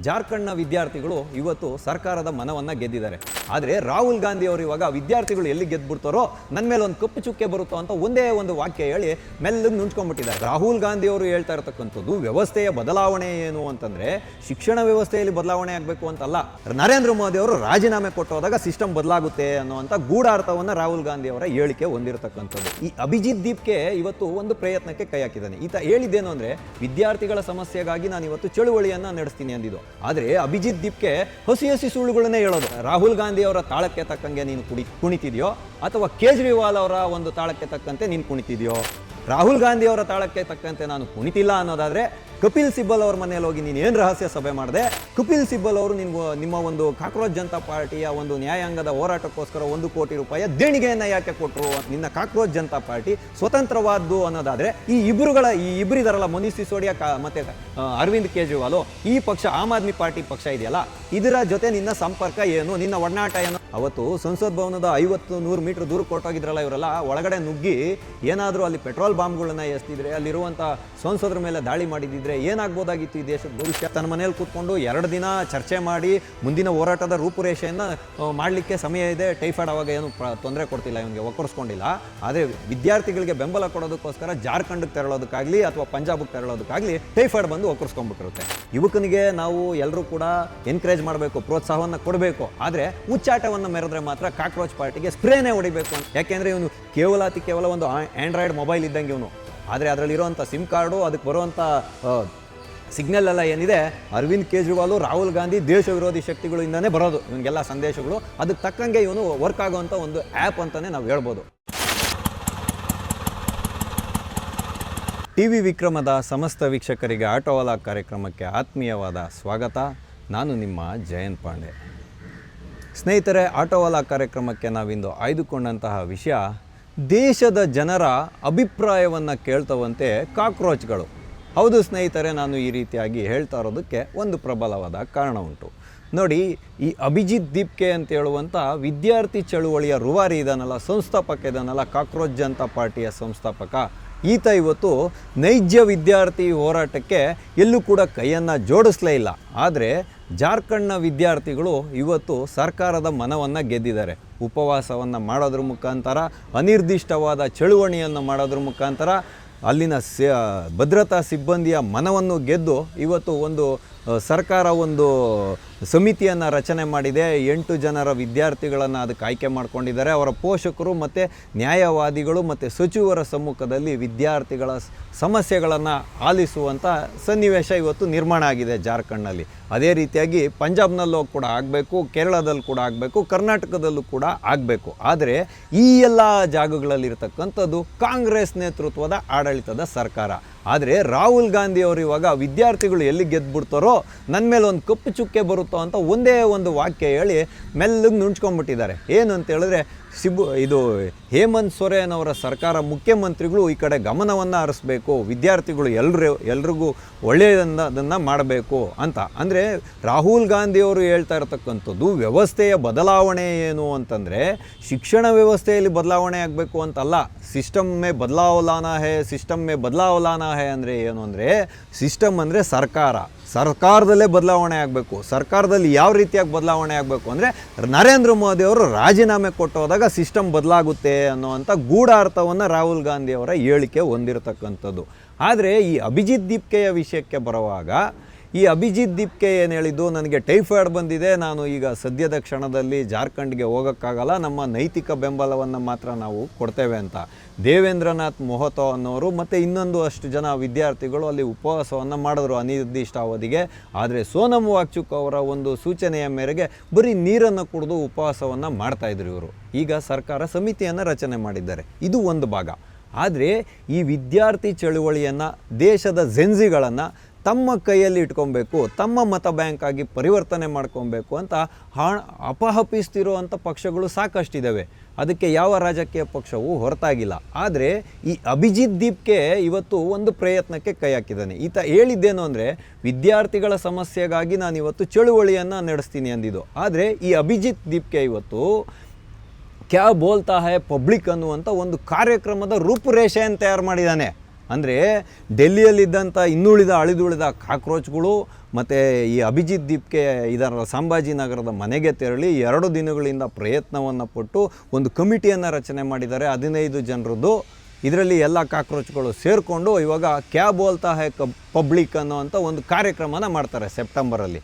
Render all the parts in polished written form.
ಜಾರ್ಖಂಡ್ನ ವಿದ್ಯಾರ್ಥಿಗಳು ಇವತ್ತು ಸರ್ಕಾರದ ಮನವನ್ನು ಗೆದ್ದಿದ್ದಾರೆ. ಆದರೆ ರಾಹುಲ್ ಗಾಂಧಿ ಅವರು ಇವಾಗ ವಿದ್ಯಾರ್ಥಿಗಳು ಎಲ್ಲಿ ಗೆದ್ಬಿಡ್ತಾರೋ ನನ್ನ ಮೇಲೆ ಒಂದು ಕಪ್ಪು ಚುಕ್ಕೆ ಬರುತ್ತೋ ಅಂತ ಒಂದೇ ಒಂದು ವಾಕ್ಯ ಹೇಳಿ ಮೆಲ್ಲಗೆ ನುಂಚ್ಕೊಂಡ್ಬಿಟ್ಟಿದ್ದಾರೆ. ರಾಹುಲ್ ಗಾಂಧಿ ಅವರು ಹೇಳ್ತಾ ಇರತಕ್ಕಂಥದ್ದು ವ್ಯವಸ್ಥೆಯ ಬದಲಾವಣೆ ಏನು ಅಂತಂದರೆ ಶಿಕ್ಷಣ ವ್ಯವಸ್ಥೆಯಲ್ಲಿ ಬದಲಾವಣೆ ಆಗಬೇಕು ಅಂತಲ್ಲ. ನರೇಂದ್ರ ಮೋದಿ ಅವರು ರಾಜೀನಾಮೆ ಕೊಟ್ಟೋದಾಗ ಸಿಸ್ಟಮ್ ಬದಲಾಗುತ್ತೆ ಅನ್ನುವಂಥ ಗೂಢಾರ್ಥವನ್ನು ರಾಹುಲ್ ಗಾಂಧಿ ಅವರ ಹೇಳಿಕೆ ಹೊಂದಿರತಕ್ಕಂಥದ್ದು. ಈ ಅಭಿಜಿತ್ ದೀಪ್ಗೆ ಇವತ್ತು ಒಂದು ಪ್ರಯತ್ನಕ್ಕೆ ಕೈ ಹಾಕಿದ್ದಾನೆ. ಈತ ಹೇಳಿದ್ದೇನು ಅಂದರೆ ವಿದ್ಯಾರ್ಥಿಗಳ ಸಮಸ್ಯೆಗಾಗಿ ನಾನು ಇವತ್ತು ಚಳುವಳಿಯನ್ನು ನಡೆಸ್ತೀನಿ ಅಂದಿದ್ದು. ಆದರೆ ಅಭಿಜಿತ್ ದೀಪ್ಗೆ ಹಸಿ ಸುಳ್ಳುಗಳನ್ನೇ ಹೇಳೋದು. ರಾಹುಲ್ ಗಾಂಧಿ ಅವರ ತಾಳಕ್ಕೆ ತಕ್ಕಂಗೆ ನೀನು ಕುಣಿತಿದೆಯೋ ಅಥವಾ ಕೇಜ್ರಿವಾಲ್ ಅವರ ಒಂದು ತಾಳಕ್ಕೆ ತಕ್ಕಂತೆ ನೀನು ಕುಣಿತಿದೆಯೋ? ರಾಹುಲ್ ಗಾಂಧಿ ಅವರ ತಾಳಕ್ಕೆ ತಕ್ಕಂತೆ ನಾನು ಕುಣಿತಿಲ್ಲ ಅನ್ನೋದಾದರೆ ಕಪಿಲ್ ಸಿಬ್ಬಲ್ ಅವ್ರ ಮನೆಯಲ್ಲಿ ಹೋಗಿ ನೀನು ಏನು ರಹಸ್ಯ ಸಭೆ ಮಾಡಿದೆ? ಕಪಿಲ್ ಸಿಬ್ಬಲ್ ಅವರು ನಿಮ್ಮ ಒಂದು ಕಾಕ್ರೋಚ್ ಜನತಾ ಪಾರ್ಟಿಯ ಒಂದು ನ್ಯಾಯಾಂಗದ ಹೋರಾಟಕ್ಕೋಸ್ಕರ 1 ಕೋಟಿ ರೂಪಾಯಿ ದೇಣಿಗೆಯನ್ನು ಯಾಕೆ ಕೊಟ್ಟರು? ನಿನ್ನ ಕಾಕ್ರೋಚ್ ಜನತಾ ಪಾರ್ಟಿ ಸ್ವತಂತ್ರವಾದ್ದು ಅನ್ನೋದಾದರೆ ಈ ಇಬ್ಬರಿದಾರಲ್ಲ, ಮನೀಶ್ ಸಿಸೋಡಿಯಾ ಮತ್ತೆ ಅರವಿಂದ್ ಕೇಜ್ರಿವಾಲ್, ಈ ಪಕ್ಷ ಆಮ್ ಆದ್ಮಿ ಪಾರ್ಟಿ ಪಕ್ಷ ಇದೆಯಲ್ಲ, ಇದರ ಜೊತೆ ನಿನ್ನ ಸಂಪರ್ಕ ಏನು, ನಿನ್ನ ಒಡನಾಟ ಏನು? ಅವತ್ತು ಸಂಸತ್ ಭವನದ 50-100 ಮೀಟರ್ ದೂರ ಕೊಟ್ಟೋಗಿದ್ರಲ್ಲ ಇವರೆಲ್ಲ, ಒಳಗಡೆ ನುಗ್ಗಿ ಏನಾದರೂ ಅಲ್ಲಿ ಪೆಟ್ರೋಲ್ ಬಾಂಬ್ಗಳನ್ನ ಎಸ್ತಿದ್ರೆ, ಅಲ್ಲಿರುವಂಥ ಸಂಸದರ ಮೇಲೆ ದಾಳಿ ಮಾಡಿದಿದ್ರೆ ಏನಾಗ್ಬೋದಾಗಿತ್ತು ಈ ದೇಶದ ಭವಿಷ್ಯ? ತನ್ನ ಮನೇಲಿ ಕೂತ್ಕೊಂಡು 2 ದಿನ ಚರ್ಚೆ ಮಾಡಿ ಮುಂದಿನ ಹೋರಾಟದ ರೂಪುರೇಷೆಯನ್ನು ಮಾಡಲಿಕ್ಕೆ ಸಮಯ ಇದೆ. ಟೈಫಾಯ್ಡ್ ಅವಾಗ ಏನು ತೊಂದರೆ ಕೊಡ್ತಿಲ್ಲ, ಇವನಿಗೆ ಒಕ್ಕರ್ಸ್ಕೊಂಡಿಲ್ಲ. ಆದರೆ ವಿದ್ಯಾರ್ಥಿಗಳಿಗೆ ಬೆಂಬಲ ಕೊಡೋದಕ್ಕೋಸ್ಕರ ಜಾರ್ಖಂಡ್ಗೆ ತೆರಳೋದಕ್ಕಾಗಲಿ ಅಥವಾ ಪಂಜಾಬ್ಗೆ ತೆರಳೋದಕ್ಕಾಗಲಿ ಟೈಫಾಯ್ಡ್ ಬಂದು ಒಕ್ಕರ್ಸ್ಕೊಂಡ್ಬಿಟ್ಟಿರುತ್ತೆ. ಯುವಕನಿಗೆ ನಾವು ಎಲ್ಲರೂ ಕೂಡ ಎನ್ಕರೇಜ್ ಮಾಡಬೇಕು, ಪ್ರೋತ್ಸಾಹವನ್ನು ಕೊಡಬೇಕು. ಆದರೆ ಮುಚ್ಚಾಟವನ್ನು ಮೆರೆದ್ರೆ ಮಾತ್ರ ಕಾಕ್ರೋಚ್ ಪಾರ್ಟಿಗೆ ಸ್ಪ್ರೇನೇ ಹೊಡಿಬೇಕು ಅಂತ. ಯಾಕೆಂದರೆ ಇವನು ಕೇವಲ ಒಂದು ಆಂಡ್ರಾಯ್ಡ್ ಮೊಬೈಲ್ ಇದ್ದಂಗೆ ಇವನು. ಆದರೆ ಅದರಲ್ಲಿರುವಂಥ ಸಿಮ್ ಕಾರ್ಡು, ಅದಕ್ಕೆ ಬರುವಂಥ ಸಿಗ್ನಲ್ ಎಲ್ಲ ಏನಿದೆ, ಅರವಿಂದ್ ಕೇಜ್ರಿವಾಲು, ರಾಹುಲ್ ಗಾಂಧಿ ದೇಶ ವಿರೋಧಿ ಶಕ್ತಿಗಳಿಂದನೇ ಬರೋದು ಇವನಿಗೆಲ್ಲ ಸಂದೇಶಗಳು. ಅದಕ್ಕೆ ತಕ್ಕಂಗೆ ಇವನು ವರ್ಕ್ ಆಗುವಂಥ ಒಂದು ಆ್ಯಪ್ ಅಂತಲೇ ನಾವು ಹೇಳ್ಬೋದು. ಟಿವಿ ವಿಕ್ರಮದ ಸಮಸ್ತ ವೀಕ್ಷಕರಿಗೆ ಆಟೋವಾಲ ಕಾರ್ಯಕ್ರಮಕ್ಕೆ ಆತ್ಮೀಯವಾದ ಸ್ವಾಗತ. ನಾನು ನಿಮ್ಮ ಜಯಂತ್ ಪಾಂಡೆ. ಸ್ನೇಹಿತರೆ, ಆಟೋವಾಲ ಕಾರ್ಯಕ್ರಮಕ್ಕೆ ನಾವಿಂದು ಆಯ್ದುಕೊಂಡಂತಹ ವಿಷಯ ದೇಶದ ಜನರ ಅಭಿಪ್ರಾಯವನ್ನು ಕೇಳ್ತವಂತೆ ಕಾಕ್ರೋಚ್ಗಳು. ಹೌದು ಸ್ನೇಹಿತರೆ, ನಾನು ಈ ರೀತಿಯಾಗಿ ಹೇಳ್ತಾ ಇರೋದಕ್ಕೆ ಒಂದು ಪ್ರಬಲವಾದ ಕಾರಣ ಉಂಟು. ನೋಡಿ, ಈ ಅಭಿಜಿತ್ ದೀಪ್ಗೆ ಅಂತ ಹೇಳುವಂಥ ವಿದ್ಯಾರ್ಥಿ ಚಳುವಳಿಯ ರೂವಾರಿ ಇದಾನಲ್ಲ, ಸಂಸ್ಥಾಪಕ ಇದಾನಲ್ಲ, ಕಾಕ್ರೋಚ್ ಜನತಾ ಪಾರ್ಟಿಯ ಸಂಸ್ಥಾಪಕ, ಈತ ಇವತ್ತು ನೈಜ ವಿದ್ಯಾರ್ಥಿ ಹೋರಾಟಕ್ಕೆ ಎಲ್ಲೂ ಕೂಡ ಕೈಯನ್ನು ಜೋಡಿಸಲೇ ಇಲ್ಲ. ಆದರೆ ಜಾರ್ಖಂಡ್ನ ವಿದ್ಯಾರ್ಥಿಗಳು ಇವತ್ತು ಸರ್ಕಾರದ ಮನವನ್ನು ಗೆದ್ದಿದ್ದಾರೆ. ಉಪವಾಸವನ್ನು ಮಾಡೋದ್ರ ಮುಖಾಂತರ, ಅನಿರ್ದಿಷ್ಟವಾದ ಚಳುವಳಿಯನ್ನು ಮಾಡೋದ್ರ ಮುಖಾಂತರ ಅಲ್ಲಿನ ಭದ್ರತಾ ಸಿಬ್ಬಂದಿಯ ಮನವನ್ನು ಗೆದ್ದು ಇವತ್ತು ಒಂದು ಸರ್ಕಾರ ಒಂದು ಸಮಿತಿಯನ್ನು ರಚನೆ ಮಾಡಿದೆ. 8 ಜನರ ವಿದ್ಯಾರ್ಥಿಗಳನ್ನು ಅದಕ್ಕೆ ಆಯ್ಕೆ ಮಾಡ್ಕೊಂಡಿದ್ದಾರೆ. ಅವರ ಪೋಷಕರು ಮತ್ತು ನ್ಯಾಯವಾದಿಗಳು ಮತ್ತು ಸಚಿವರ ಸಮ್ಮುಖದಲ್ಲಿ ವಿದ್ಯಾರ್ಥಿಗಳ ಸಮಸ್ಯೆಗಳನ್ನು ಆಲಿಸುವಂಥ ಸನ್ನಿವೇಶ ಇವತ್ತು ನಿರ್ಮಾಣ ಆಗಿದೆ ಜಾರ್ಖಂಡ್ನಲ್ಲಿ. ಅದೇ ರೀತಿಯಾಗಿ ಪಂಜಾಬ್ನಲ್ಲೂ ಕೂಡ ಆಗಬೇಕು, ಕೇರಳದಲ್ಲೂ ಕೂಡ ಆಗಬೇಕು, ಕರ್ನಾಟಕದಲ್ಲೂ ಕೂಡ ಆಗಬೇಕು. ಆದರೆ ಈ ಎಲ್ಲ ಜಾಗಗಳಲ್ಲಿರ್ತಕ್ಕಂಥದ್ದು ಕಾಂಗ್ರೆಸ್ ನೇತೃತ್ವದ ಆಡಳಿತದ ಸರ್ಕಾರ. ಆದರೆ ರಾಹುಲ್ ಗಾಂಧಿ ಅವರು ಇವಾಗ ವಿದ್ಯಾರ್ಥಿಗಳು ಎಲ್ಲಿ ಗೆದ್ಬಿಡ್ತಾರೋ ನನ್ನ ಮೇಲೆ ಒಂದು ಕಪ್ಪು ಚುಕ್ಕೆ ಬರುತ್ತೋ ಅಂತ ಒಂದೇ ಒಂದು ವಾಕ್ಯ ಹೇಳಿ ಮೆಲ್ಲಗೆ ನುಂಚ್ಕೊಂಡ್ಬಿಟ್ಟಿದ್ದಾರೆ. ಏನು ಅಂತ ಹೇಳಿದ್ರೆ, ಇದು ಹೇಮಂತ್ ಸೊರೇನ್ ಅವರ ಸರ್ಕಾರ, ಮುಖ್ಯಮಂತ್ರಿಗಳು ಈ ಕಡೆ ಗಮನವನ್ನು ಹರಿಸ್ಬೇಕು, ವಿದ್ಯಾರ್ಥಿಗಳು ಎಲ್ರಿಗೂ ಒಳ್ಳೆಯದನ್ನು ಮಾಡಬೇಕು ಅಂತ. ಅಂದರೆ ರಾಹುಲ್ ಗಾಂಧಿಯವರು ಹೇಳ್ತಾ ಇರತಕ್ಕಂಥದ್ದು ವ್ಯವಸ್ಥೆಯ ಬದಲಾವಣೆ ಏನು ಅಂತಂದರೆ ಶಿಕ್ಷಣ ವ್ಯವಸ್ಥೆಯಲ್ಲಿ ಬದಲಾವಣೆ ಆಗಬೇಕು ಅಂತಲ್ಲ. ಸಿಸ್ಟಮ್ ಮೇ ಬದಲಾವಲಾನಾ ಹೇ ಅಂದರೆ ಏನು ಅಂದರೆ, ಸಿಸ್ಟಮ್ ಅಂದರೆ ಸರ್ಕಾರದಲ್ಲೇ ಬದಲಾವಣೆ ಆಗಬೇಕು. ಸರ್ಕಾರದಲ್ಲಿ ಯಾವ ರೀತಿಯಾಗಿ ಬದಲಾವಣೆ ಆಗಬೇಕು ಅಂದರೆ ನರೇಂದ್ರ ಮೋದಿ ಅವರು ರಾಜೀನಾಮೆ ಕೊಟ್ಟೋದಾಗ ಸಿಸ್ಟಮ್ ಬದಲಾಗುತ್ತೆ ಅನ್ನೋವಂಥ ಗೂಢಾರ್ಥವನ್ನು ರಾಹುಲ್ ಗಾಂಧಿ ಅವರ ಹೇಳಿಕೆ ಹೊಂದಿರತಕ್ಕಂಥದ್ದು. ಆದರೆ ಈ ಅಭಿಜಿತ್ ದೀಪ್ಕೆಯ ವಿಷಯಕ್ಕೆ ಬರುವಾಗ, ಈ ಅಭಿಜಿತ್ ದೀಪ್ಕೆ ಏನು ಹೇಳಿದ್ದು, ನನಗೆ ಟೈಫಾಯ್ಡ್ ಬಂದಿದೆ, ನಾನು ಈಗ ಸದ್ಯದ ಕ್ಷಣದಲ್ಲಿ ಜಾರ್ಖಂಡ್ಗೆ ಹೋಗೋಕ್ಕಾಗಲ್ಲ, ನಮ್ಮ ನೈತಿಕ ಬೆಂಬಲವನ್ನು ಮಾತ್ರ ನಾವು ಕೊಡ್ತೇವೆ ಅಂತ ದೇವೇಂದ್ರನಾಥ್ ಮೊಹತೋ ಅನ್ನೋರು ಮತ್ತು ಇನ್ನೊಂದು ಅಷ್ಟು ಜನ ವಿದ್ಯಾರ್ಥಿಗಳು ಅಲ್ಲಿ ಉಪವಾಸವನ್ನು ಮಾಡಿದ್ರು ಅನಿರ್ದಿಷ್ಟ ಅವಧಿಗೆ. ಆದರೆ ಸೋನಮ್ ವಾಂಗ್ಚುಕ್ ಅವರ ಒಂದು ಸೂಚನೆಯ ಮೇರೆಗೆ ಬರೀ ನೀರನ್ನು ಕುಡಿದು ಉಪವಾಸವನ್ನು ಮಾಡ್ತಾಯಿದ್ರು ಇವರು. ಈಗ ಸರ್ಕಾರ ಸಮಿತಿಯನ್ನು ರಚನೆ ಮಾಡಿದ್ದಾರೆ. ಇದು ಒಂದು ಭಾಗ. ಆದರೆ ಈ ವಿದ್ಯಾರ್ಥಿ ಚಳುವಳಿಯನ್ನು, ದೇಶದ ಜೆನ್ಸಿಗಳನ್ನು ತಮ್ಮ ಕೈಯಲ್ಲಿ ಇಟ್ಕೊಬೇಕು, ತಮ್ಮ ಮತ ಬ್ಯಾಂಕ್ ಆಗಿ ಪರಿವರ್ತನೆ ಮಾಡ್ಕೊಬೇಕು ಅಂತ ಅಪಹಪಿಸ್ತಿರುವಂಥ ಪಕ್ಷಗಳು ಸಾಕಷ್ಟಿದ್ದಾವೆ. ಅದಕ್ಕೆ ಯಾವ ರಾಜಕೀಯ ಪಕ್ಷವೂ ಹೊರತಾಗಿಲ್ಲ. ಆದರೆ ಈ ಅಭಿಜಿತ್ ದೀಪ್ಗೆ ಇವತ್ತು ಒಂದು ಪ್ರಯತ್ನಕ್ಕೆ ಕೈ ಹಾಕಿದ್ದಾನೆ. ಈತ ಹೇಳಿದ್ದೇನು ಅಂದರೆ ವಿದ್ಯಾರ್ಥಿಗಳ ಸಮಸ್ಯೆಗಾಗಿ ನಾನು ಇವತ್ತು ಚಳುವಳಿಯನ್ನು ನಡೆಸ್ತೀನಿ ಅಂದಿದ್ದು. ಆದರೆ ಈ ಅಭಿಜಿತ್ ದೀಪ್ಗೆ ಇವತ್ತು ಕ್ಯಾ ಬೋಲ್ತಾ ಹೈ ಪಬ್ಲಿಕ್ ಅನ್ನುವಂಥ ಒಂದು ಕಾರ್ಯಕ್ರಮದ ರೂಪುರೇಷೆಯನ್ನು ತಯಾರು ಮಾಡಿದ್ದಾನೆ. ಅಂದರೆ ಡೆಲ್ಲಿಯಲ್ಲಿದ್ದಂಥ ಇನ್ನುಳಿದ ಅಳಿದುಳಿದ ಕಾಕ್ರೋಚ್ಗಳು ಮತ್ತು ಈ ಅಭಿಜಿತ್ ದೀಪ್ಗೆ ಇದರ ಸಂಭಾಜಿನಗರದ ಮನೆಗೆ ತೆರಳಿ 2 ದಿನಗಳಿಂದ ಪ್ರಯತ್ನವನ್ನು ಪಟ್ಟು ಒಂದು ಕಮಿಟಿಯನ್ನು ರಚನೆ ಮಾಡಿದ್ದಾರೆ 15 ಜನರದ್ದು. ಇದರಲ್ಲಿ ಎಲ್ಲ ಕಾಕ್ರೋಚ್ಗಳು ಸೇರಿಕೊಂಡು ಇವಾಗ ಕ್ಯಾ ಬೋಲ್ತಾ ಹೈ ಪಬ್ಲಿಕ್ ಅನ್ನೋವಂಥ ಒಂದು ಕಾರ್ಯಕ್ರಮನ ಮಾಡ್ತಾರೆ ಸೆಪ್ಟೆಂಬರಲ್ಲಿ.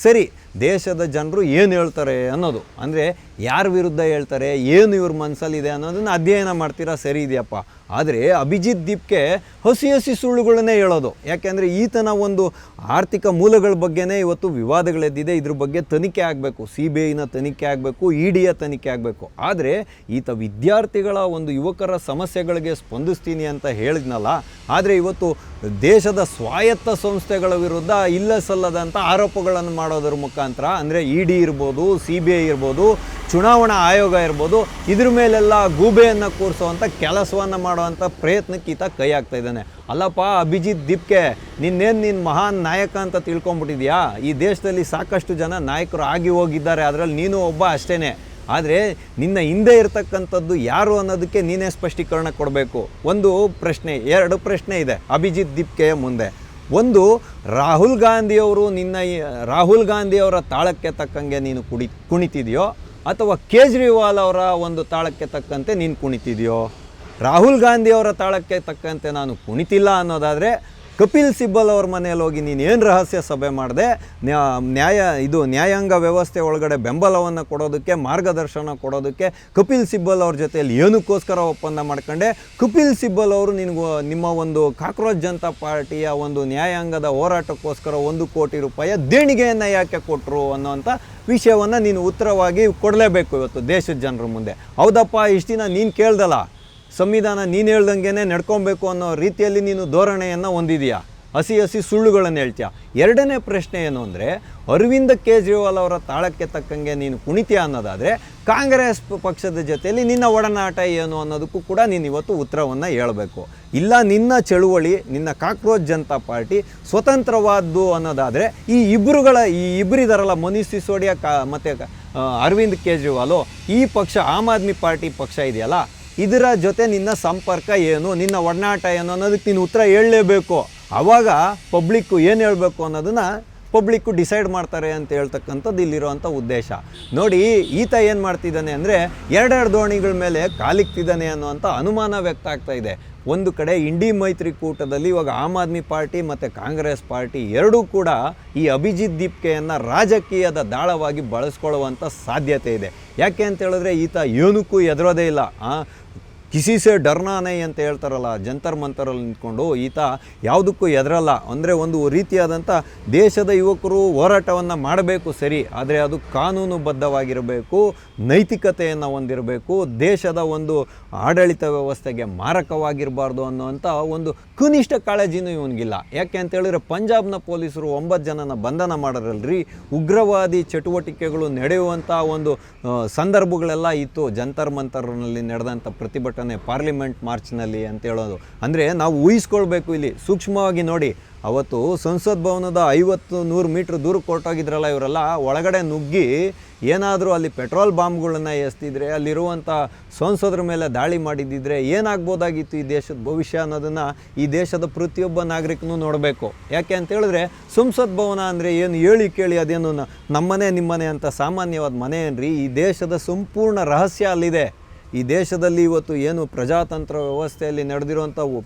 ಸರಿ, ದೇಶದ ಜನರು ಏನು ಹೇಳ್ತಾರೆ ಅನ್ನೋದು, ಅಂದರೆ ಯಾರ ವಿರುದ್ಧ ಹೇಳ್ತಾರೆ, ಏನು ಇವ್ರ ಮನಸ್ಸಲ್ಲಿದೆ ಅನ್ನೋದನ್ನು ಅಧ್ಯಯನ ಮಾಡ್ತೀರಾ, ಸರಿ ಇದೆಯಪ್ಪ. ಆದರೆ ಅಭಿಜಿತ್ ದೀಪ್ಗೆ ಹಸಿ ಸುಳ್ಳುಗಳನ್ನೇ ಹೇಳೋದು. ಯಾಕೆಂದರೆ ಈತನ ಒಂದು ಆರ್ಥಿಕ ಮೂಲಗಳ ಬಗ್ಗೆನೇ ಇವತ್ತು ವಿವಾದಗಳೆದ್ದಿದೆ. ಇದ್ರ ಬಗ್ಗೆ ತನಿಖೆ ಆಗಬೇಕು, CBIನ ತನಿಖೆ ಆಗಬೇಕು, EDಯ ತನಿಖೆ ಆಗಬೇಕು. ಆದರೆ ಈತ ವಿದ್ಯಾರ್ಥಿಗಳ ಒಂದು ಯುವಕರ ಸಮಸ್ಯೆಗಳಿಗೆ ಸ್ಪಂದಿಸ್ತೀನಿ ಅಂತ ಹೇಳಿದ್ನಲ್ಲ, ಆದರೆ ಇವತ್ತು ದೇಶದ ಸ್ವಾಯತ್ತ ಸಂಸ್ಥೆಗಳ ವಿರುದ್ಧ ಇಲ್ಲ ಸಲ್ಲದಂಥ ಆರೋಪಗಳನ್ನು ಮಾಡೋದ್ರ ಮುಖಾಂತರ, ಅಂದರೆ ED ಇರ್ಬೋದು, CBI ಇರ್ಬೋದು, ಚುನಾವಣಾ ಆಯೋಗ ಇರ್ಬೋದು, ಇದ್ರ ಮೇಲೆಲ್ಲ ಗೂಬೆಯನ್ನು ಕೂರಿಸುವಂಥ ಕೆಲಸವನ್ನು ಮಾಡುವಂಥ ಪ್ರಯತ್ನಕ್ಕೆ ಈತ ಕೈ ಹಾಕ್ತಾ ಇದ್ದಾನೆ. ಅಲ್ಲಪ್ಪ ಅಭಿಜಿತ್ ದೀಪ್ಗೆ, ನೀನು ಮಹಾನ್ ನಾಯಕ ಅಂತ ತಿಳ್ಕೊಂಬಿಟ್ಟಿದ್ಯಾ? ಈ ದೇಶದಲ್ಲಿ ಸಾಕಷ್ಟು ಜನ ನಾಯಕರು ಆಗಿ ಹೋಗಿದ್ದಾರೆ, ಅದರಲ್ಲಿ ನೀನು ಒಬ್ಬ ಅಷ್ಟೇ. ಆದರೆ ನಿನ್ನ ಹಿಂದೆ ಇರತಕ್ಕಂಥದ್ದು ಯಾರು ಅನ್ನೋದಕ್ಕೆ ನೀನೇ ಸ್ಪಷ್ಟೀಕರಣ ಕೊಡಬೇಕು. ಒಂದು ಪ್ರಶ್ನೆ, 2 ಪ್ರಶ್ನೆ ಇದೆ ಅಭಿಜಿತ್ ದೀಪ್ಗೆ ಮುಂದೆ. ಒಂದು, ರಾಹುಲ್ ಗಾಂಧಿಯವರ ತಾಳಕ್ಕೆ ತಕ್ಕಂಗೆ ನೀನು ಕುಣಿತಿದೆಯೋ ಅಥವಾ ಕೇಜ್ರಿವಾಲ್ ಅವರ ಒಂದು ತಾಳಕ್ಕೆ ತಕ್ಕಂತೆ ನೀನು ಕುಣಿತಿದೆಯೋ? ರಾಹುಲ್ ಗಾಂಧಿಯವರ ತಾಳಕ್ಕೆ ತಕ್ಕಂತೆ ನಾನು ಕುಣಿತಿಲ್ಲ ಅನ್ನೋದಾದರೆ ಕಪಿಲ್ ಸಿಬ್ಬಲ್ ಅವ್ರ ಮನೆಯಲ್ಲಿ ಹೋಗಿ ನೀನು ಏನು ರಹಸ್ಯ ಸಭೆ ಮಾಡಿದೆ, ನ್ಯಾಯಾಂಗ ವ್ಯವಸ್ಥೆ ಒಳಗಡೆ ಬೆಂಬಲವನ್ನು ಕೊಡೋದಕ್ಕೆ, ಮಾರ್ಗದರ್ಶನ ಕೊಡೋದಕ್ಕೆ ಕಪಿಲ್ ಸಿಬ್ಬಲ್ ಅವ್ರ ಜೊತೆಯಲ್ಲಿ ಏನಕ್ಕೋಸ್ಕರ ಒಪ್ಪಂದ ಮಾಡ್ಕೊಂಡೆ? ಕಪಿಲ್ ಸಿಬ್ಬಲ್ ಅವರು ನಿಮ್ಮ ಒಂದು ಕಾಕ್ರೋಚ್ ಜನತಾ ಪಾರ್ಟಿಯ ಒಂದು ನ್ಯಾಯಾಂಗದ ಹೋರಾಟಕ್ಕೋಸ್ಕರ 1 ಕೋಟಿ ರೂಪಾಯಿ ದೇಣಿಗೆಯನ್ನು ಯಾಕೆ ಕೊಟ್ಟರು ಅನ್ನೋಂಥ ವಿಷಯವನ್ನು ನೀನು ಉತ್ತರವಾಗಿ ಕೊಡಲೇಬೇಕು ಇವತ್ತು ದೇಶದ ಜನರ ಮುಂದೆ. ಹೌದಪ್ಪ, ಇಷ್ಟು ದಿನ ನೀನು ಕೇಳ್ದಲ್ಲ, ಸಂವಿಧಾನ ನೀನು ಹೇಳ್ದಂಗೆ ನಡ್ಕೊಬೇಕು ಅನ್ನೋ ರೀತಿಯಲ್ಲಿ ನೀನು ಧೋರಣೆಯನ್ನು ಹೊಂದಿದೆಯಾ? ಹಸಿ ಸುಳ್ಳುಗಳನ್ನು ಹೇಳ್ತೀಯ. 2ನೇ ಪ್ರಶ್ನೆ ಏನು ಅಂದರೆ, ಅರವಿಂದ್ ಕೇಜ್ರಿವಾಲ್ ಅವರ ತಾಳಕ್ಕೆ ತಕ್ಕಂಗೆ ನೀನು ಕುಣಿತೀಯ ಅನ್ನೋದಾದರೆ ಕಾಂಗ್ರೆಸ್ ಪಕ್ಷದ ಜೊತೆಯಲ್ಲಿ ನಿನ್ನ ಒಡನಾಟ ಏನು ಅನ್ನೋದಕ್ಕೂ ಕೂಡ ನೀನು ಇವತ್ತು ಉತ್ತರವನ್ನು ಹೇಳಬೇಕು. ಇಲ್ಲ ನಿನ್ನ ಚಳುವಳಿ, ನಿನ್ನ ಕಾಕ್ರೋಚ್ ಜನತಾ ಪಾರ್ಟಿ ಸ್ವತಂತ್ರವಾದ್ದು ಅನ್ನೋದಾದರೆ ಈ ಇಬ್ಬರಿದಾರಲ್ಲ, ಮನೀಶ್ ಸಿಸೋಡಿಯಾ ಮತ್ತು ಅರವಿಂದ್ ಕೇಜ್ರಿವಾಲು, ಈ ಪಕ್ಷ ಆಮ್ ಆದ್ಮಿ ಪಾರ್ಟಿ ಪಕ್ಷ ಇದೆಯಲ್ಲ, ಇದರ ಜೊತೆ ನಿನ್ನ ಸಂಪರ್ಕ ಏನು, ನಿನ್ನ ಒಡನಾಟ ಏನು ಅನ್ನೋದಕ್ಕೆ ನೀನು ಉತ್ತರ ಹೇಳಲೇಬೇಕು. ಆವಾಗ ಪಬ್ಲಿಕ್ಕು ಏನು ಹೇಳಬೇಕು ಅನ್ನೋದನ್ನು ಪಬ್ಲಿಕ್ಕು ಡಿಸೈಡ್ ಮಾಡ್ತಾರೆ ಅಂತ ಹೇಳ್ತಕ್ಕಂಥದ್ದು ಇಲ್ಲಿರುವಂಥ ಉದ್ದೇಶ. ನೋಡಿ, ಈತ ಏನು ಮಾಡ್ತಿದ್ದಾನೆ ಅಂದರೆ 2 ದೋಣಿಗಳ ಮೇಲೆ ಕಾಲಿಕ್ತಿದ್ದಾನೆ ಅನ್ನುವಂಥ ಅನುಮಾನ ವ್ಯಕ್ತ ಆಗ್ತಾ ಇದೆ. ಒಂದು ಕಡೆ ಇಂಡಿ ಮೈತ್ರಿಕೂಟದಲ್ಲಿ ಇವಾಗ ಆಮ್ ಆದ್ಮಿ ಪಾರ್ಟಿ ಮತ್ತು ಕಾಂಗ್ರೆಸ್ ಪಾರ್ಟಿ ಎರಡೂ ಕೂಡ ಈ ಅಭಿಜಿತ್ ದೀಪ್ಕೆಯನ್ನು ರಾಜಕೀಯದ ದಾಳವಾಗಿ ಬಳಸ್ಕೊಳ್ಳುವಂಥ ಸಾಧ್ಯತೆ ಇದೆ. ಯಾಕೆ ಅಂತ ಹೇಳಿದ್ರೆ ಈತ ಏನಕ್ಕೂ ಎದುರೋದೇ ಇಲ್ಲ. ಕಿಸಿಸೆ ಡರ್ನಾನೈ ಅಂತ ಹೇಳ್ತಾರಲ್ಲ, ಜಂತರ್ ಮಂತರಲ್ಲಿ ನಿಂತ್ಕೊಂಡು ಈತ ಯಾವುದಕ್ಕೂ ಎದುರಲ್ಲ. ಅಂದರೆ ಒಂದು ರೀತಿಯಾದಂಥ ದೇಶದ ಯುವಕರು ಹೋರಾಟವನ್ನು ಮಾಡಬೇಕು ಸರಿ, ಆದರೆ ಅದು ಕಾನೂನುಬದ್ಧವಾಗಿರಬೇಕು, ನೈತಿಕತೆಯನ್ನು ಹೊಂದಿರಬೇಕು, ದೇಶದ ಒಂದು ಆಡಳಿತ ವ್ಯವಸ್ಥೆಗೆ ಮಾರಕವಾಗಿರಬಾರ್ದು ಅನ್ನೋವಂಥ ಒಂದು ಕನಿಷ್ಠ ಕಾಳಜಿನೂ ಇವನಿಗಿಲ್ಲ. ಯಾಕೆ ಅಂತೇಳಿದ್ರೆ ಪಂಜಾಬ್ನ ಪೊಲೀಸರು 9 ಜನನ ಬಂಧನ ಮಾಡೋರಲ್ರಿ, ಉಗ್ರವಾದಿ ಚಟುವಟಿಕೆಗಳು ನಡೆಯುವಂಥ ಒಂದು ಸಂದರ್ಭಗಳೆಲ್ಲ ಇತ್ತು ಜಂತರ್ ಮಂತರ್ನಲ್ಲಿ ನಡೆದಂಥ ಪ್ರತಿಭಟನೆ, ಪಾರ್ಲಿಮೆಂಟ್ ಮಾರ್ಚ್ನಲ್ಲಿ ಅಂತ ಹೇಳೋದು. ಅಂದರೆ ನಾವು ಊಹಿಸ್ಕೊಳ್ಬೇಕು ಇಲ್ಲಿ ಸೂಕ್ಷ್ಮವಾಗಿ ನೋಡಿ. ಅವತ್ತು ಸಂಸತ್ ಭವನದ 50-100 ಮೀಟ್ರ್ ದೂರಕ್ಕೆ ಹೊರಟೋಗಿದ್ರಲ್ಲ ಇವರೆಲ್ಲ, ಒಳಗಡೆ ನುಗ್ಗಿ ಏನಾದರೂ ಅಲ್ಲಿ ಪೆಟ್ರೋಲ್ ಬಾಂಬ್ಗಳನ್ನು ಎಸ್ತಿದ್ರೆ, ಅಲ್ಲಿರುವಂಥ ಸಂಸದರ ಮೇಲೆ ದಾಳಿ ಮಾಡಿದ್ದಿದ್ರೆ ಏನಾಗ್ಬೋದಾಗಿತ್ತು ಈ ದೇಶದ ಭವಿಷ್ಯ ಅನ್ನೋದನ್ನು ಈ ದೇಶದ ಪ್ರತಿಯೊಬ್ಬ ನಾಗರಿಕನೂ ನೋಡಬೇಕು. ಯಾಕೆ ಅಂತ ಹೇಳಿದ್ರೆ ಸಂಸತ್ ಭವನ ಅಂದರೆ ಏನು ಹೇಳಿ ಕೇಳಿ ಅದೇನು ನಮ್ಮನೆ ನಿಮ್ಮನೆ ಅಂತ ಸಾಮಾನ್ಯವಾದ ಮನೆ ಏನ್ರಿ, ಈ ದೇಶದ ಸಂಪೂರ್ಣ ರಹಸ್ಯ ಅಲ್ಲಿದೆ. ಈ ದೇಶದಲ್ಲಿ ಇವತ್ತು ಏನು ಪ್ರಜಾತಂತ್ರ ವ್ಯವಸ್ಥೆಯಲ್ಲಿ ನಡೆದಿರುವಂಥ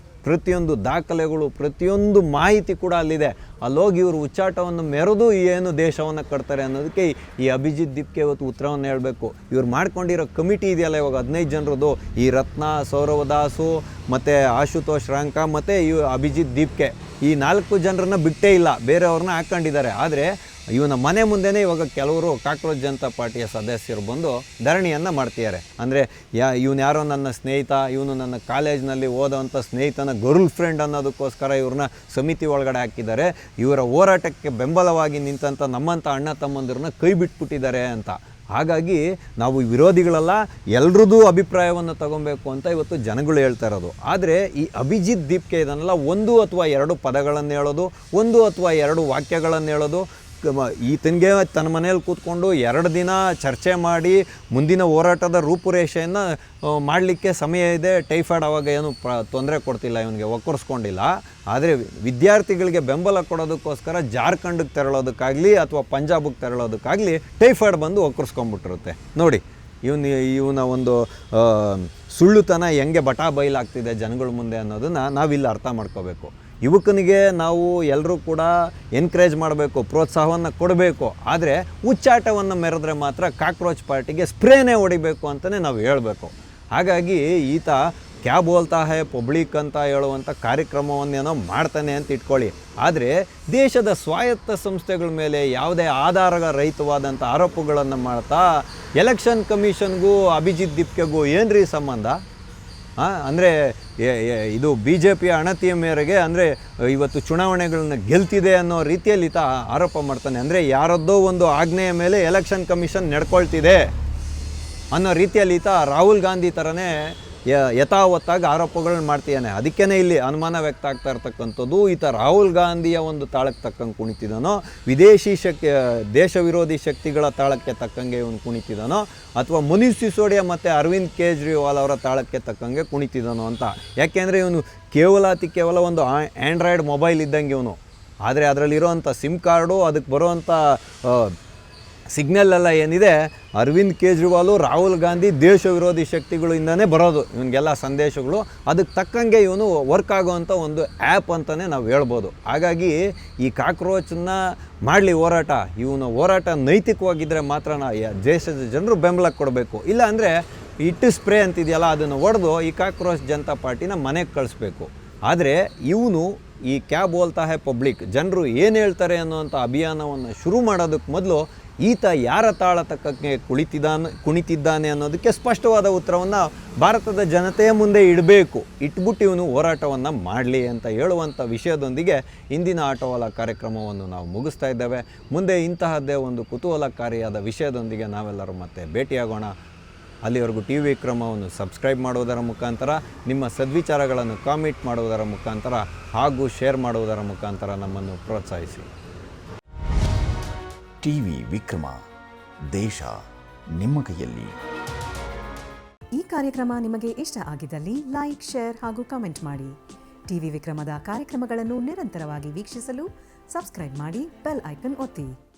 ಪ್ರತಿಯೊಂದು ದಾಖಲೆಗಳು, ಪ್ರತಿಯೊಂದು ಮಾಹಿತಿ ಕೂಡ ಅಲ್ಲಿದೆ. ಅಲ್ಲೋಗಿ ಇವರು ಉಚ್ಚಾಟವನ್ನು ಮೆರೆದು ಏನು ದೇಶವನ್ನು ಕಟ್ತಾರೆ ಅನ್ನೋದಕ್ಕೆ ಈ ಅಭಿಜಿತ್ ದೀಪ್ಗೆ ಇವತ್ತು ಉತ್ತರವನ್ನು ಹೇಳಬೇಕು. ಇವ್ರು ಮಾಡ್ಕೊಂಡಿರೋ ಕಮಿಟಿ ಇದೆಯಲ್ಲ ಇವಾಗ 15 ಜನರದ್ದು, ಈ ರತ್ನ, ಸೌರವ್ ದಾಸು ಮತ್ತು ಆಶುತೋಷ್ ರಾಂಕ ಮತ್ತು ಈ ಅಭಿಜಿತ್ ದೀಪ್ಗೆ, ಈ 4 ಜನರನ್ನ ಬಿಟ್ಟೇ ಇಲ್ಲ, ಬೇರೆಯವ್ರನ್ನ ಹಾಕ್ಕೊಂಡಿದ್ದಾರೆ. ಆದರೆ ಇವನ ಮನೆ ಮುಂದೆನೇ ಇವಾಗ ಕೆಲವರು ಕಾಕ್ರೋಚ್ ಜನತಾ ಪಾರ್ಟಿಯ ಸದಸ್ಯರು ಬಂದು ಧರಣಿಯನ್ನು ಮಾಡ್ತಿದ್ದಾರೆ. ಅಂದರೆ ಇವನು ಯಾರೋ ನನ್ನ ಸ್ನೇಹಿತ, ಇವನು ನನ್ನ ಕಾಲೇಜ್ನಲ್ಲಿ ಓದೋವಂಥ ಸ್ನೇಹಿತನ ಗರ್ಲ್ ಫ್ರೆಂಡ್ ಅನ್ನೋದಕ್ಕೋಸ್ಕರ ಇವ್ರನ್ನ ಸಮಿತಿ ಒಳಗಡೆ ಹಾಕಿದ್ದಾರೆ, ಇವರ ಹೋರಾಟಕ್ಕೆ ಬೆಂಬಲವಾಗಿ ನಿಂತಂಥ ನಮ್ಮಂಥ ಅಣ್ಣ ತಮ್ಮಂದಿರನ್ನ ಕೈ ಬಿಟ್ಬಿಟ್ಟಿದ್ದಾರೆ ಅಂತ. ಹಾಗಾಗಿ ನಾವು ವಿರೋಧಿಗಳೆಲ್ಲ ಎಲ್ರದ್ದು ಅಭಿಪ್ರಾಯವನ್ನು ತಗೊಬೇಕು ಅಂತ ಇವತ್ತು ಜನಗಳು ಹೇಳ್ತಾ ಇರೋದು. ಆದರೆ ಈ ಅಭಿಜಿತ್ ದೀಪ್ಗೆ ಇದನ್ನೆಲ್ಲ 1 ಅಥವಾ 2 ಪದಗಳನ್ನು ಹೇಳೋದು, 1 ಅಥವಾ 2 ವಾಕ್ಯಗಳನ್ನು ಹೇಳೋದು, ಈತನಿಗೆ ತನ್ನ ಮನೇಲಿ ಕೂತ್ಕೊಂಡು 2 ದಿನ ಚರ್ಚೆ ಮಾಡಿ ಮುಂದಿನ ಹೋರಾಟದ ರೂಪುರೇಷೆಯನ್ನು ಮಾಡಲಿಕ್ಕೆ ಸಮಯ ಇದೆ. ಟೈಫಾಯ್ಡ್ ಅವಾಗ ಏನು ತೊಂದರೆ ಕೊಡ್ತಿಲ್ಲ, ಇವನಿಗೆ ಒಕ್ಕರ್ಸ್ಕೊಂಡಿಲ್ಲ. ಆದರೆ ವಿದ್ಯಾರ್ಥಿಗಳಿಗೆ ಬೆಂಬಲ ಕೊಡೋದಕ್ಕೋಸ್ಕರ ಜಾರ್ಖಂಡಿಗೆ ತೆರಳೋದಕ್ಕಾಗಲಿ ಅಥವಾ ಪಂಜಾಬಿಗೆ ತೆರಳೋದಕ್ಕಾಗಲಿ ಟೈಫಾಯ್ಡ್ ಬಂದು ಒಕ್ಕರ್ಸ್ಕೊಂಡ್ಬಿಟ್ಟಿರುತ್ತೆ. ನೋಡಿ ಇವನ ಒಂದು ಸುಳ್ಳುತನ ಹೆಂಗೆ ಬಟಾ ಬಯಲಾಗ್ತಿದೆ ಜನಗಳ ಮುಂದೆ ಅನ್ನೋದನ್ನು ನಾವಿಲ್ಲಿ ಅರ್ಥ ಮಾಡ್ಕೋಬೇಕು. ಯುವಕನಿಗೆ ನಾವು ಎಲ್ಲರೂ ಕೂಡ ಎನ್ಕರೇಜ್ ಮಾಡಬೇಕು, ಪ್ರೋತ್ಸಾಹವನ್ನು ಕೊಡಬೇಕು. ಆದರೆ ಹುಚ್ಚಾಟವನ್ನು ಮೆರೆದ್ರೆ ಮಾತ್ರ ಕಾಕ್ರೋಚ್ ಪಾರ್ಟಿಗೆ ಸ್ಪ್ರೇನೇ ಹೊಡಿಬೇಕು ಅಂತಲೇ ನಾವು ಹೇಳಬೇಕು. ಹಾಗಾಗಿ ಈತ ಕ್ಯಾ ಬೋಲ್ತಾ ಹೈ ಪಬ್ಲಿಕ್ ಅಂತ ಹೇಳುವಂಥ ಕಾರ್ಯಕ್ರಮವನ್ನೇನೋ ಮಾಡ್ತಾನೆ ಅಂತ ಇಟ್ಕೊಳ್ಳಿ. ಆದರೆ ದೇಶದ ಸ್ವಾಯತ್ತ ಸಂಸ್ಥೆಗಳ ಮೇಲೆ ಯಾವುದೇ ಆಧಾರ ರಹಿತವಾದಂಥ ಆರೋಪಗಳನ್ನು ಮಾಡ್ತಾ ಎಲೆಕ್ಷನ್ ಕಮಿಷನ್ಗೂ ಅಭಿಜಿತ್ ದೀಪ್ಕೆಗೂ ಏನ್ರಿ ಸಂಬಂಧ? ಅಂದರೆ ಇದು BJPಯ ಅಣತಿಯ ಮೇರೆಗೆ ಅಂದರೆ ಇವತ್ತು ಚುನಾವಣೆಗಳನ್ನ ಗೆಲ್ತಿದೆ ಅನ್ನೋ ರೀತಿಯಲ್ಲಿ ಈತ ಆರೋಪ ಮಾಡ್ತಾನೆ. ಅಂದರೆ ಯಾರದ್ದೋ ಒಂದು ಆಜ್ಞೆಯ ಮೇಲೆ ಎಲೆಕ್ಷನ್ ಕಮಿಷನ್ ನಡ್ಕೊಳ್ತಿದೆ ಅನ್ನೋ ರೀತಿಯಲ್ಲಿ ಈತ ರಾಹುಲ್ ಗಾಂಧಿ ಥರನೇ ಯಥಾವತ್ತಾಗಿ ಆರೋಪಗಳನ್ನ ಮಾಡ್ತೀಯಾನೆ. ಅದಕ್ಕೇ ಇಲ್ಲಿ ಅನುಮಾನ ವ್ಯಕ್ತ ಆಗ್ತಾ ಇರ್ತಕ್ಕಂಥದ್ದು, ಈತ ರಾಹುಲ್ ಗಾಂಧಿಯ ಒಂದು ತಾಳಕ್ಕೆ ತಕ್ಕಂಗೆ ಕುಣಿತಿದ್ದಾನೋ, ವಿದೇಶಿ ದೇಶ ವಿರೋಧಿ ಶಕ್ತಿಗಳ ತಾಳಕ್ಕೆ ತಕ್ಕಂಗೆ ಇವನು ಕುಣಿತಿದ್ದಾನೋ, ಅಥವಾ ಮನೀಶ್ ಸಿಸೋಡಿಯಾ ಮತ್ತು ಅರವಿಂದ್ ಕೇಜ್ರಿವಾಲ್ ಅವರ ತಾಳಕ್ಕೆ ತಕ್ಕಂಗೆ ಕುಣಿತಿದ್ದಾನೋ ಅಂತ. ಯಾಕೆಂದರೆ ಇವನು ಕೇವಲ ಒಂದು ಆ್ಯಂಡ್ರಾಯ್ಡ್ ಮೊಬೈಲ್ ಇದ್ದಂಗೆ ಇವನು. ಆದರೆ ಅದರಲ್ಲಿರೋವಂಥ ಸಿಮ್ ಕಾರ್ಡು, ಅದಕ್ಕೆ ಬರೋವಂಥ ಸಿಗ್ನಲ್ಲೆಲ್ಲ ಏನಿದೆ, ಅರವಿಂದ್ ಕೇಜ್ರಿವಾಲು, ರಾಹುಲ್ ಗಾಂಧಿ ದೇಶ ವಿರೋಧಿ ಶಕ್ತಿಗಳಿಂದನೇ ಬರೋದು ಇವನಿಗೆಲ್ಲ ಸಂದೇಶಗಳು. ಅದಕ್ಕೆ ತಕ್ಕಂಗೆ ಇವನು ವರ್ಕ್ ಆಗೋವಂಥ ಒಂದು ಆ್ಯಪ್ ಅಂತಲೇ ನಾವು ಹೇಳ್ಬೋದು. ಹಾಗಾಗಿ ಈ ಕಾಕ್ರೋಚನ್ನ ಮಾಡಲಿ ಹೋರಾಟ, ಇವನ ಹೋರಾಟ ನೈತಿಕವಾಗಿದ್ದರೆ ಮಾತ್ರ ದೇಶದ ಜನರು ಬೆಂಬಲ ಕೊಡಬೇಕು. ಇಲ್ಲ ಅಂದರೆ ಇಟ್ಟು ಸ್ಪ್ರೇ ಅಂತಿದೆಯಲ್ಲ, ಅದನ್ನು ಹೊಡೆದು ಈ ಕಾಕ್ರೋಚ್ ಜನತಾ ಪಾರ್ಟಿನ ಮನೆಗೆ ಕಳಿಸ್ಬೇಕು. ಆದರೆ ಇವನು ಈ ಕ್ಯಾ ಬೋಲ್ತಾ ಹೈ ಪಬ್ಲಿಕ್, ಜನರು ಏನು ಹೇಳ್ತಾರೆ ಅನ್ನೋವಂಥ ಅಭಿಯಾನವನ್ನು ಶುರು ಮಾಡೋದಕ್ಕೆ ಮೊದಲು ಈತ ಯಾರ ತಾಳ ತಕ್ಕಕ್ಕೆ ಕುಣಿತಿದ್ದಾನೆ ಅನ್ನೋದಕ್ಕೆ ಸ್ಪಷ್ಟವಾದ ಉತ್ತರವನ್ನು ಭಾರತದ ಜನತೆಯ ಮುಂದೆ ಇಡಬೇಕು. ಇಟ್ಬಿಟ್ಟು ಇವನು ಹೋರಾಟವನ್ನು ಮಾಡಲಿ ಅಂತ ಹೇಳುವಂಥ ವಿಷಯದೊಂದಿಗೆ ಇಂದಿನ ಆಟೋವಾಲ ಕಾರ್ಯಕ್ರಮವನ್ನು ನಾವು ಮುಗಿಸ್ತಾ ಇದ್ದೇವೆ. ಮುಂದೆ ಇಂತಹದ್ದೇ ಒಂದು ಕುತೂಹಲಕಾರಿಯಾದ ವಿಷಯದೊಂದಿಗೆ ನಾವೆಲ್ಲರೂ ಮತ್ತೆ ಭೇಟಿಯಾಗೋಣ. ಅಲ್ಲಿವರೆಗೂ TV ವಿಕ್ರಮವನ್ನು ಸಬ್ಸ್ಕ್ರೈಬ್ ಮಾಡುವುದರ ಮುಖಾಂತರ, ನಿಮ್ಮ ಸದ್ವಿಚಾರಗಳನ್ನು ಕಾಮೆಂಟ್ ಮಾಡುವುದರ ಮುಖಾಂತರ ಹಾಗೂ ಶೇರ್ ಮಾಡುವುದರ ಮುಖಾಂತರ ನಮ್ಮನ್ನು ಪ್ರೋತ್ಸಾಹಿಸಿ. TV ವಿಕ್ರಮ, ದೇಶ ನಿಮ್ಮ ಕೈಯಲ್ಲಿ. ಈ ಕಾರ್ಯಕ್ರಮ ನಿಮಗೆ ಇಷ್ಟ ಆಗಿದ್ದಲ್ಲಿ ಲೈಕ್, ಶೇರ್ ಹಾಗೂ ಕಮೆಂಟ್ ಮಾಡಿ. TV ವಿಕ್ರಮದ ಕಾರ್ಯಕ್ರಮಗಳನ್ನು ನಿರಂತರವಾಗಿ ವೀಕ್ಷಿಸಲು ಸಬ್ಸ್ಕ್ರೈಬ್ ಮಾಡಿ, ಬೆಲ್ ಐಕನ್ ಒತ್ತಿ.